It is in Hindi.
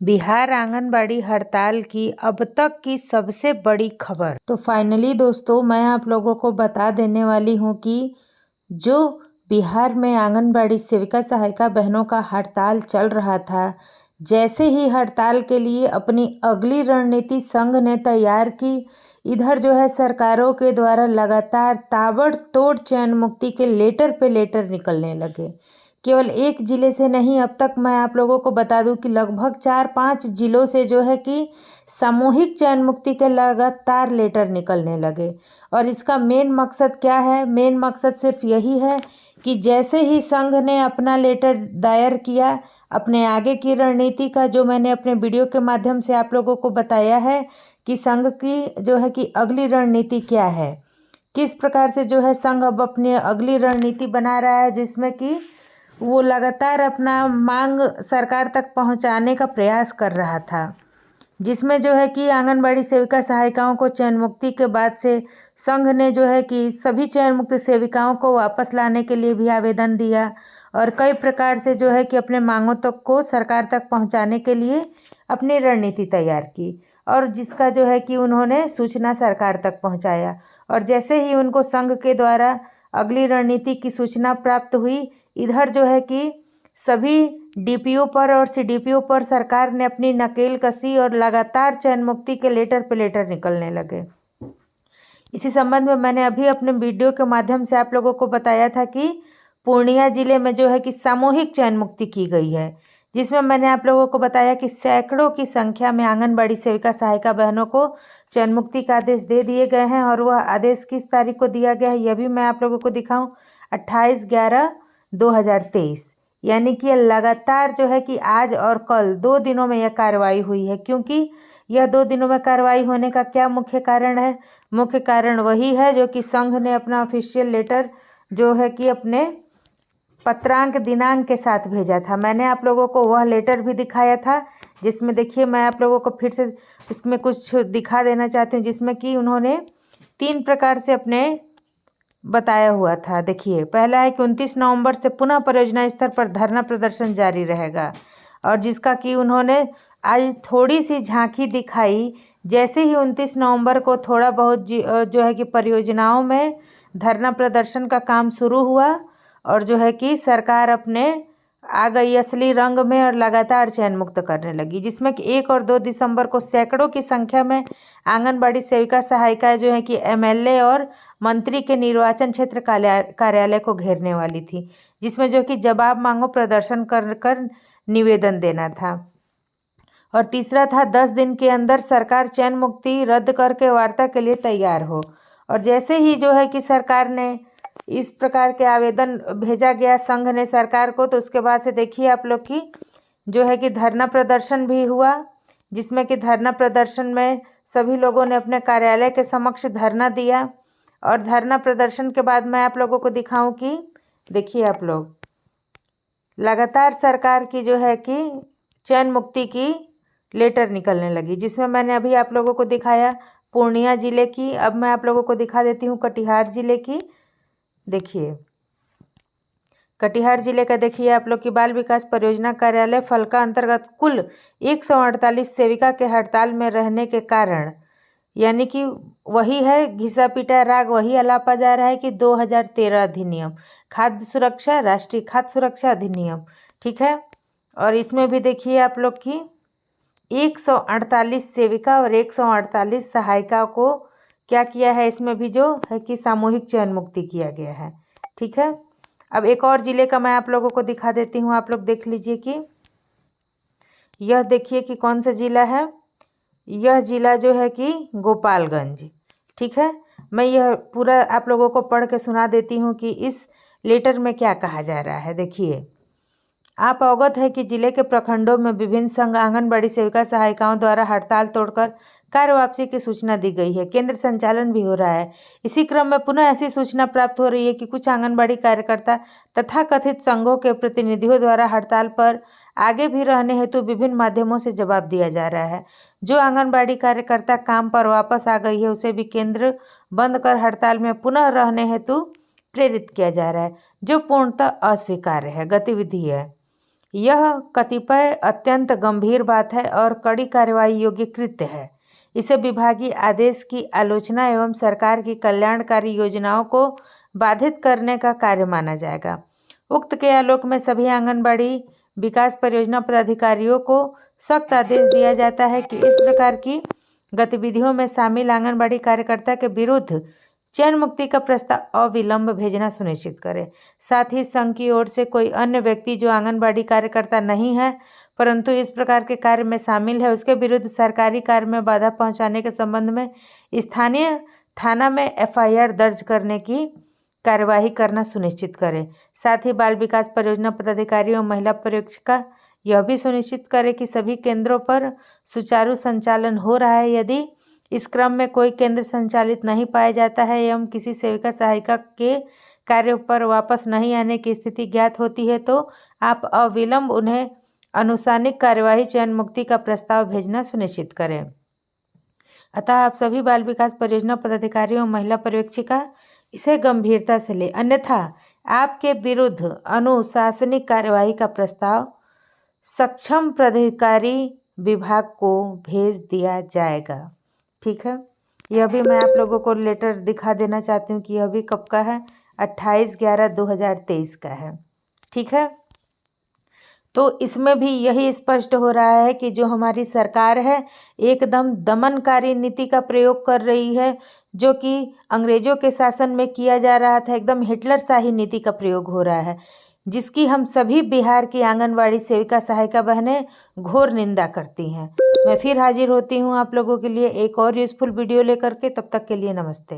बिहार आंगनबाड़ी हड़ताल की अब तक की सबसे बड़ी खबर। तो फाइनली दोस्तों मैं आप लोगों को बता देने वाली हूँ कि जो बिहार में आंगनबाड़ी सेविका सहायिका बहनों का हड़ताल चल रहा था, जैसे ही हड़ताल के लिए अपनी अगली रणनीति संघ ने तैयार की, इधर जो है सरकारों के द्वारा लगातार ताबड़तोड़ चयन मुक्ति के लेटर पे लेटर निकलने लगे। केवल एक जिले से नहीं, अब तक मैं आप लोगों को बता दूं कि लगभग 4-5 जिलों से जो है कि सामूहिक चयन मुक्ति के लगातार लेटर निकलने लगे। और इसका मेन मकसद क्या है? मेन मकसद सिर्फ यही है कि जैसे ही संघ ने अपना लेटर दायर किया, अपने आगे की रणनीति का जो मैंने अपने वीडियो के माध्यम से आप लोगों को बताया है कि संघ की जो है कि अगली रणनीति क्या है, किस प्रकार से जो है संघ अब अपनी अगली रणनीति बना रहा है, जिसमें कि वो लगातार अपना मांग सरकार तक पहुंचाने का प्रयास कर रहा था, जिसमें जो है कि आंगनबाड़ी सेविका सहायिकाओं को चयन मुक्ति के बाद से संघ ने जो है कि सभी चयन मुक्त सेविकाओं को वापस लाने के लिए भी आवेदन दिया और कई प्रकार से जो है कि अपने मांगों तक को सरकार तक पहुंचाने के लिए अपनी रणनीति तैयार की और जिसका जो है कि उन्होंने सूचना सरकार तक पहुंचाया। और जैसे ही उनको संघ के द्वारा अगली रणनीति की सूचना प्राप्त हुई, इधर जो है कि सभी डीपीओ पर और सीडीपीओ पर सरकार ने अपनी नकेल कसी और लगातार चयन मुक्ति के लेटर पे लेटर निकलने लगे। इसी संबंध में मैंने अभी अपने वीडियो के माध्यम से आप लोगों को बताया था कि पूर्णिया जिले में जो है कि सामूहिक चयन मुक्ति की गई है, जिसमें मैंने आप लोगों को बताया कि सैकड़ों की संख्या में आंगनबाड़ी सेविका सहायिका बहनों को चयन मुक्ति का आदेश दे दिए गए हैं। और वह आदेश किस तारीख को दिया गया है यह भी मैं आप लोगों को दिखाऊं। 28/11/2023, यानी कि लगातार जो है कि आज और कल 2 दिनों में यह कार्रवाई हुई है। क्योंकि यह 2 दिनों में कार्रवाई होने का क्या मुख्य कारण है? मुख्य कारण वही है जो कि संघ ने अपना ऑफिशियल लेटर जो है कि अपने पत्रांक दिनांक के साथ भेजा था। मैंने आप लोगों को वह लेटर भी दिखाया था, जिसमें देखिए मैं आप लोगों को फिर से इसमें कुछ दिखा देना चाहती हूँ, जिसमें कि उन्होंने 3 प्रकार से अपने बताया हुआ था। देखिए, पहला है कि 29 नवंबर से पुनः परियोजना स्तर पर धरना प्रदर्शन जारी रहेगा, और जिसका कि उन्होंने आज थोड़ी सी झांकी दिखाई। जैसे ही 29 नवंबर को थोड़ा बहुत जो है कि परियोजनाओं में धरना प्रदर्शन का काम शुरू हुआ और जो है कि सरकार अपने आ गई असली रंग में और लगातार चयन मुक्त करने लगी, जिसमें कि 1 और 2 दिसंबर को सैकड़ों की संख्या में आंगनबाड़ी सेविका सहायिकाएं जो है कि एमएलए और मंत्री के निर्वाचन क्षेत्र कार्यालय को घेरने वाली थी, जिसमें जो कि जवाब मांगो प्रदर्शन कर निवेदन देना था। और तीसरा था 10 दिन के अंदर सरकार चयन मुक्ति रद्द करके वार्ता के लिए तैयार हो। और जैसे ही जो है कि सरकार ने इस प्रकार के आवेदन भेजा गया संघ ने सरकार को, तो उसके बाद से देखिए आप लोग की जो है कि धरना प्रदर्शन भी हुआ, जिसमें कि धरना प्रदर्शन में सभी लोगों ने अपने कार्यालय के समक्ष धरना दिया। और धरना प्रदर्शन के बाद मैं आप लोगों को दिखाऊं कि देखिए आप लोग लगातार सरकार की जो है कि चयन मुक्ति की लेटर निकलने लगी, जिसमें मैंने अभी आप लोगों को दिखाया पूर्णिया जिले की। अब मैं आप लोगों को दिखा देती हूँ कटिहार जिले की। देखिए, कटिहार जिले का देखिए आप लोग की बाल विकास परियोजना कार्यालय फलका अंतर्गत कुल 148 सेविका के हड़ताल में रहने के कारण, यानी कि वही है घिसा पिटा राग वही अलापा जा रहा है कि 2013 अधिनियम खाद्य सुरक्षा, राष्ट्रीय खाद्य सुरक्षा अधिनियम, ठीक है। और इसमें भी देखिए आप लोग की 148 सेविका और 148 सहायिका को क्या किया है, इसमें भी जो है कि सामूहिक चयन मुक्ति किया गया है, ठीक है। अब एक और जिले का मैं आप लोगों को दिखा देती हूँ, आप लोग देख लीजिए कि यह देखिए कि कौन सा जिला है। यह जिला जो है कि गोपालगंज, ठीक है। मैं यह पूरा आप लोगों को पढ़ के सुना देती हूँ कि इस लेटर में क्या कहा जा रहा है। देखिए, आप अवगत है कि जिले के प्रखंडों में विभिन्न संघ आंगनबाड़ी सेविका सहायिकाओं द्वारा हड़ताल तोड़कर कार्य वापसी की सूचना दी गई है। केंद्र संचालन भी हो रहा है। इसी क्रम में पुनः ऐसी सूचना प्राप्त हो रही है कि कुछ आंगनबाड़ी कार्यकर्ता तथा कथित संघों के प्रतिनिधियों द्वारा हड़ताल पर आगे भी रहने हेतु विभिन्न माध्यमों से जवाब दिया जा रहा है। जो आंगनबाड़ी कार्यकर्ता काम पर वापस आ गई है उसे भी केंद्र बंद कर हड़ताल में पुनः रहने हेतु प्रेरित किया जा रहा है, जो पूर्णतः अस्वीकार्य है गतिविधि है। यह कतिपय अत्यंत गंभीर बात है और कड़ी कार्रवाई योग्य कृत्य है। इसे विभागीय आदेश की आलोचना एवं सरकार की कल्याणकारी योजनाओं को बाधित करने का कार्य माना जाएगा। उक्त के आलोक में सभी आंगनबाड़ी विकास परियोजना पदाधिकारियों को सख्त आदेश दिया जाता है कि इस प्रकार की गतिविधियों में शामिल आंगनबाड़ी कार्यकर्ता के विरुद्ध चयन मुक्ति का प्रस्ताव अविलंब भेजना सुनिश्चित करें। साथ ही संघ की ओर से कोई अन्य व्यक्ति जो आंगनबाड़ी कार्यकर्ता नहीं है परंतु इस प्रकार के कार्य में शामिल है, उसके विरुद्ध सरकारी कार्य में बाधा पहुंचाने के संबंध में स्थानीय थाना में FIR दर्ज करने की कार्यवाही करना सुनिश्चित करें। साथ ही बाल विकास परियोजना पदाधिकारी और महिला पर्यवेक्षिका यह भी सुनिश्चित करें कि सभी केंद्रों पर सुचारू संचालन हो रहा है। यदि इस क्रम में कोई केंद्र संचालित नहीं पाया जाता है एवं किसी सेविका सहायिका के कार्य पर वापस नहीं आने की स्थिति ज्ञात होती है तो आप अविलंब उन्हें अनुशासनिक कार्यवाही चयन मुक्ति का प्रस्ताव भेजना सुनिश्चित करें। अतः आप सभी बाल विकास परियोजना पदाधिकारियों और महिला पर्यवेक्षिका इसे गंभीरता से लें, अन्यथा आपके विरुद्ध अनुशासनिक कार्यवाही का प्रस्ताव सक्षम प्राधिकारी विभाग को भेज दिया जाएगा। ठीक है, यह भी मैं आप लोगों को लेटर दिखा देना चाहती हूँ कि यह भी कब का है, 28/11/2023 का है। ठीक है, तो इसमें भी यही स्पष्ट हो रहा है कि जो हमारी सरकार है एकदम दमनकारी नीति का प्रयोग कर रही है, जो कि अंग्रेजों के शासन में किया जा रहा था। एकदम हिटलर शाही नीति का प्रयोग हो रहा है, जिसकी हम सभी बिहार की आंगनवाड़ी सेविका सहायिका बहनें घोर निंदा करती हैं। मैं फिर हाजिर होती हूँ आप लोगों के लिए एक और यूज़फुल वीडियो लेकर के। तब तक के लिए नमस्ते।